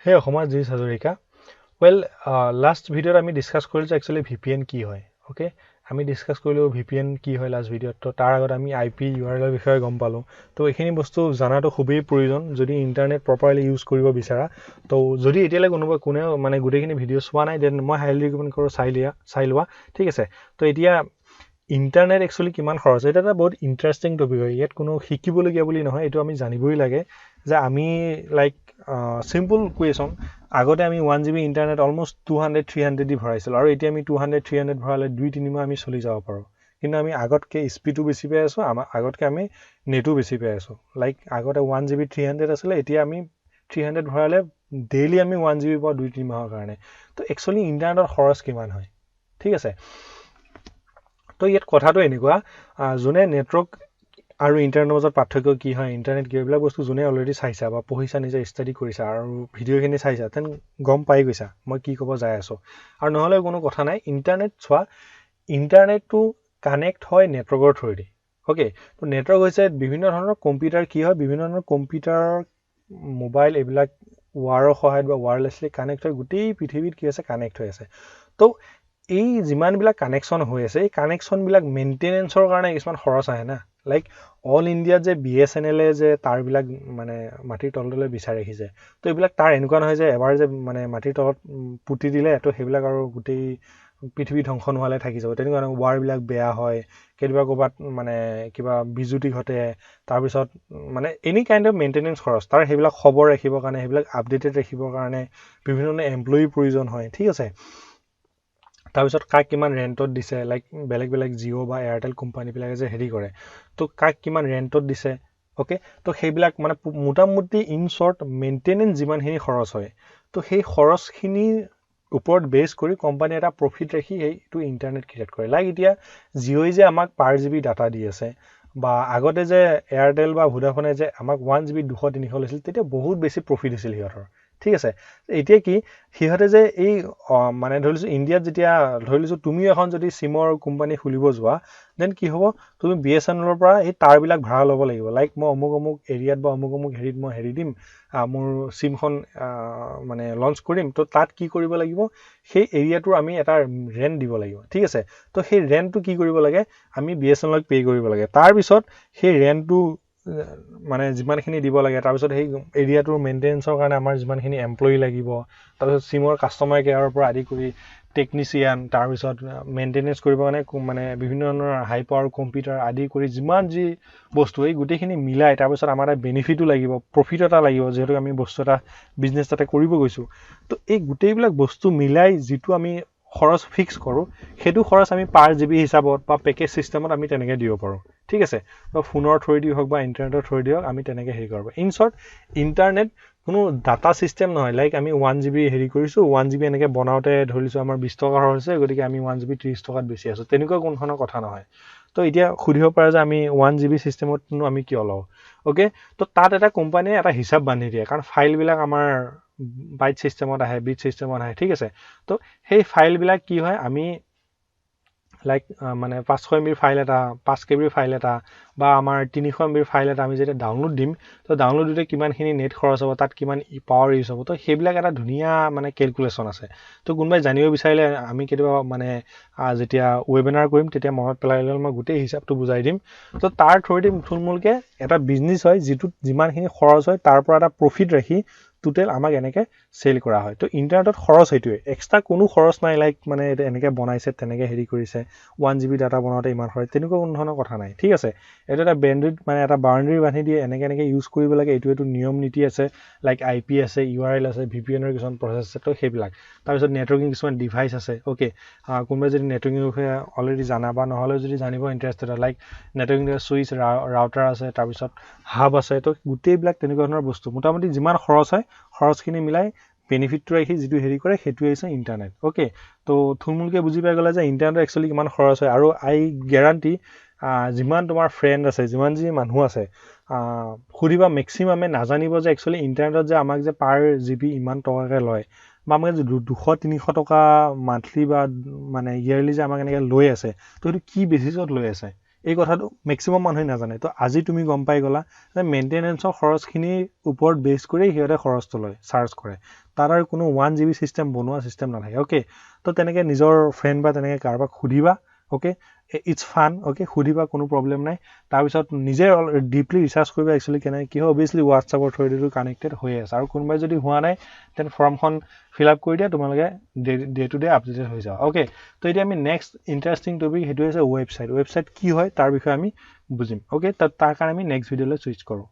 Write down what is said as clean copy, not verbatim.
Hey, অসমত this is hazarika. Well, last video আমি discuss কৰিলো actually VPN কি হয় ওকে আমি ডিসকাস কৰিলো VPN কি হয় লাষ্ট ভিডিওত তো তাৰ আগত আমি IP URL এৰ বিষয়ে গম পালো তো এইখিনি বস্তু জানাটো খুবই প্ৰয়োজন যদি ইন্টাৰনেট প্ৰপাৰলি ইউজ কৰিব বিচাৰা তো যদি এতিয়ালে কোনে মানে গুটেখিনি ভিডিও চোৱা নাই দেন মই হাইলি ৰিকমেন্ড কৰো চাই লোৱা ঠিক আছে তো এতিয়া ইন্টাৰনেট একচুয়ালি কিমান খৰচ এটা বহুত ইন্টাৰেষ্টিং টপিক হয় ইয়াত কোনো শিকিবলগীয়া বুলি নহয় এটো আমি জানিবই লাগে যে আমি লাইক সিম্পল কুৱেশ্যন আগতে আমি 1 GB ইন্টাৰনেট অলমোস্ট 200 300 দি ভৰাইছিল আৰু এতিয়া আমি 200 300 ভৰালে 2-3 মাহ আমি চলি যাব পাৰো কিন্তু আমি আগতকে স্পিডো বেছি পাই আছো আগতকে আমি নেটো বেছি পাই আছো লাইক আগতে 1 GB 300 আছিল এতিয়া আমি 300 ভৰালে ডেইলি আমি 1 GB পাও 2-3 মাহৰ কাৰণে তো একচুয়ালি ইন্টাৰনেটৰ খৰচ কিমান হয় ঠিক আছে তো ইয়াত কথাটো এনেকুৱা যোনে নেটৱৰ্ক আৰু ইন্টাৰনেটৰ মাজত পাৰ্থক্য কি হয় ইন্টাৰনেট কি এইবিলাক বস্তু যোনে অলৰেডি চাইছা বা পঢ়িছা নিজে ষ্টাডি কৰিছা আৰু ভিডিওখিনি চাইছা তেন গম পাই গৈছা মই কি ক'ব যাই আছো আৰু নহলে কোনো কথা নাই ইন্টাৰনেট চোৱা ইন্টাৰনেটটো কানেক্ট হয় নেটৱৰ্কৰ থ্ৰুদি ওকে তো নেটৱৰ্ক হৈছে বিভিন্ন ধৰণৰ কম্পিউটাৰ কি হয় বিভিন্ন ধৰণৰ কম্পিউটাৰ মোবাইল এইবিলাক ওয়াৰৰ সহায়ত বা ওয়্যাৰলেছলি কানেক্ট হয় গোটেই পৃথিৱীত কি আছে কানেক্ট হৈ আছে তো এই যিমানবিলাক কানেকশ্যন হৈ আছে এই কানেকশ্যনবিলাক মেইনটেনেন্সৰ কাৰণে কিছুমান খৰচ আহে না লাইক অল ইণ্ডিয়াত যে BSNL যে তাৰবিলাক মানে মাটিৰ তললৈ বিচাৰি ৰাখিছে তো এইবিলাক তাৰ এনেকুৱা নহয় যে এবাৰ যে মানে মাটিৰ তলত পুতি দিলে তো সেইবিলাক আৰু গোটেই পৃথিৱী ধ্বংস নোহালে থাকি যাব তেনেকুৱা ওয়াৰবিলাক বেয়া হয় কেতিয়াবা ক'বাত মানে কিবা বিজুতি ঘটে তাৰপিছত মানে এনি কাইণ্ড অফ মেইনটেনেন্স খৰচ তাৰ সেইবিলাক খবৰ ৰাখিবৰ কাৰণে সেইবিলাক আপডেটেড ৰাখিবৰ কাৰণে বিভিন্ন ধৰণৰ এমপ্লয়ি প্ৰয়োজন হয় ঠিক আছে তাৰপিছত কাক কিমান ৰেন্টত দিছে লাইক বেলেগ জিঅ' বা এয়াৰটেল কোম্পানীবিলাকে যে হেৰি কৰে তো কাক কিমান ৰেন্টত দিছে ওকে তো সেইবিলাক মানে মোটামুটি ইন শৰ্ট মেইনটেনেন্স যিমানখিনি খৰচ হয় তো সেই খৰচখিনিৰ ওপৰত বেছ কৰি কোম্পানী এটা প্ৰফিট ৰাখি এইটো ইন্টাৰনেট ক্ৰিয়েট কৰে লাইক এতিয়া জিঅ'ই যে আমাক পাৰ জিবি ডাটা দি আছে বা আগতে যে এয়াৰটেল বা ভোডাফোনে যে আমাক 1 GB 200-300 লৈছিল তেতিয়া বহুত বেছি প্ৰফিট হৈছিল সিহঁতৰ ঠিক আছে এতিয়া কি সিহঁতে যে এই মানে ধৰিছো ইণ্ডিয়াত যেতিয়া ধৰিছো তুমি এখন যদি সিমৰ কোম্পানী খুলিব যোৱা দেন কি হ'ব তুমি BSNL ৰ পৰা এই তাৰবিলাক ভাড়া ল'ব লাগিব লাইক মই অমুক এৰিয়াত বা অমুক হেৰিত মই হেৰি দিম মোৰ সিমখন মানে লঞ্চ কৰিম তো তাত কি কৰিব লাগিব সেই এৰিয়াটোৰ আমি এটা ৰেন্ট দিব লাগিব ঠিক আছে তো সেই ৰেন্টটো কি কৰিব লাগে আমি BSNL ক পে কৰিব লাগে তাৰ পিছত সেই ৰেন্টটো মানে যিমানখিনি দিব লাগে তাৰ পিছত সেই এৰিয়াটোৰ মেইনটেনেন্সৰ কাৰণে আমাৰ যিমানখিনি এমপ্লয়ি লাগিব তাৰ পিছত সিমৰ কাস্টমাৰ কেয়াৰৰ পৰা আদি কৰি টেকনিচিয়ান তাৰ পিছত মেইনটেনেন্স কৰিবৰ কাৰণে মানে বিভিন্ন ধৰণৰ হাই পাৱাৰ কম্পিউটাৰ আদি কৰি যিমান যি বস্তু এই গোটেইখিনি মিলাই তাৰ পিছত আমাৰ এটা বেনিফিটো লাগিব প্ৰফিট এটা লাগিব যেহেতু আমি বস্তু এটা বিজনেছ তাতে কৰিব গৈছো তো এই গোটেইবিলাক বস্তু মিলাই যিটো আমি খৰচ ফিক্স কৰো সেইটো খৰচ আমি পাৰ জিবি হিচাপত বা পেকেজ সিস্টেমত আমি তেনেকৈ দিব পাৰো ঠিক আছে বা ফোনৰ থ্ৰুদি হওক বা ইন্টাৰনেটৰ থ্ৰুদি হওক আমি তেনেকৈ হেৰি কৰিব ইন শৰ্ট ইন্টাৰনেট কোনো ডাটা সিস্টেম নহয় লাইক আমি 1 GB হেৰি কৰিছো 1 GB এনেকৈ বনাওতে ধৰিছো আমাৰ 20 টকা হৈছে গতিকে আমি 1 GB 30 টকাত বেছি আছো তেনেকুৱা কোনখনৰ কথা নহয় তো এতিয়া খুদিব পাৰে যে আমি 1 GB সিস্টেমতনো আমি কিয় লও ওকে তো তাত এটা কোম্পানীয়ে এটা হিসাব বান্ধি দিয়ে কাৰণ ফাইলবিলাক আমাৰ বাইট সিস্টেমত আহে বিট সিস্টেমত আহে ঠিক আছে তো সেই ফাইলবিলাক কি হয় আমি লাইক মানে 500 MB ফাইল এটা 5 KB ফাইল এটা বা আমাৰ 300 MB ফাইল এটা আমি যেতিয়া ডাউনলোড দিম তো ডাউনলোড দিতে কিমানখিনি নেট খৰচ হ'ব তাত কিমান পাৱাৰ ইউজ হ'ব তো সেইবিলাক এটা ধুনীয়া মানে ক্যালকুলেশন আছে তো কোনবাই জানিব বিচাৰিলে আমি কেতিয়াবা মানে যেতিয়া ওয়েবিনাৰ কৰিম তেতিয়া মনত পেলাই ল'লে মই গোটেই হিসাবটো বুজাই দিম তো তাৰ থ্ৰুদি থুলমূলকে এটা বিজনেস হয় যেটো যিমানখিনি খৰচ হয় তাৰ পৰা এটা প্ৰফিট ৰাখি টোটেল আমাক এনেকে সেল কৰা হয় তো ইন্টাৰনেটত খৰচ হয়টোৱে এক্সট্ৰা কোনো খৰচ নাই লাইক মানে এনেকে বনাইছে তেনেকে হেৰি কৰিছে 1 GB ডাটা বনাওতে ইমান হয় তেনেকুৱা কোনো ধৰণৰ কথা নাই ঠিক আছে এটা এটা ব্যান্ডউইথ মানে এটা বাউন্ডাৰী বান্ধি দিয়ে এনেকে ইউজ কৰিব লাগে এইটো নিয়ম নীতি আছে লাইক IP আছে URL আছে VPN ৰ কিছুমান প্ৰসেস আছে তো সেইবিলাক তাৰ পিছত নেটৱৰ্কিং কিছুমান ডিভাইস আছে ওকে কোনবাই যদি নেটৱৰ্কিং বিষয়ে অলৰেডি জানা বা নহলে যদি জানিব interested like networking switch router আছে তাৰ পিছত হাব আছে তো গোটেইবিলাক তেনেকুৱা ধৰণৰ বস্তু মোটামুটি যিমান খৰচ হয় খৰচখিনি মিলাই বেনিফিটটো ৰাখি যেটো হেৰি কৰে হেতুৱে হৈছে ইন্টাৰনেট ওকে তো থুলমূলকে বুজি পাই গলা যে ইন্টাৰনেট একচুয়ালি কিমান খৰচ হয় আৰু আই গ্যাৰান্টি যিমান তোমাৰ ফ্ৰেন্ড আছে যিমান যি মানুহ আছে খুদিবা ম্যাক্সিমামে নাজানিব যে একচুয়ালি ইন্টাৰনেটত যে আমাক যে পাৰ জিবি ইমান টকাকে লয় বা আমাক যে 200-300 টকা মান্থলি বা মানে ইয়াৰলি যে আমাক এনেকে লৈ আছে তো এটো কি বেসিছত লৈ আছে এই কথাটো মেক্সিমাম মানুহে নাজানে তো আজি তুমি গম পাই গলা যে মেইনটেনেন্সৰ খৰচখিনিৰ ওপৰত বেছ কৰি সিহঁতে খৰচটো লয় চাৰ্জ কৰে তাৰ আৰু কোনো 1 GB চিষ্টেম বনোৱা চিষ্টেম নাথাকে ওকে তো তেনেকৈ নিজৰ ফ্ৰেণ্ড বা তেনেকৈ কাৰোবাক সুধিবা ওকে ইটছ ফান ওকে সুধিবা কোনো প্ৰব্লেম নাই তাৰপিছত নিজে ডিপলি ৰিচাৰ্চ কৰিবা একচুৱেলি কেনেকৈ কি হয় অভিয়াছলি হোৱাটছআপৰ থ্ৰুদিটো কানেক্টেড হৈ আছে আৰু কোনোবাই যদি হোৱা নাই তেন ফৰ্মখন ফিল আপ কৰি দিয়া তোমালোকে ডে টু ডে আপডেটেড হৈ যাওঁ ওকে তো এতিয়া আমি নেক্সট ইণ্টাৰেষ্টিং টপিক সেইটো হৈছে ৱেবছাইট কি হয় তাৰ বিষয়ে আমি বুজিম ওকে তাৰ কাৰণে আমি নেক্সট ভিডিঅ'লৈ চুইচ কৰোঁ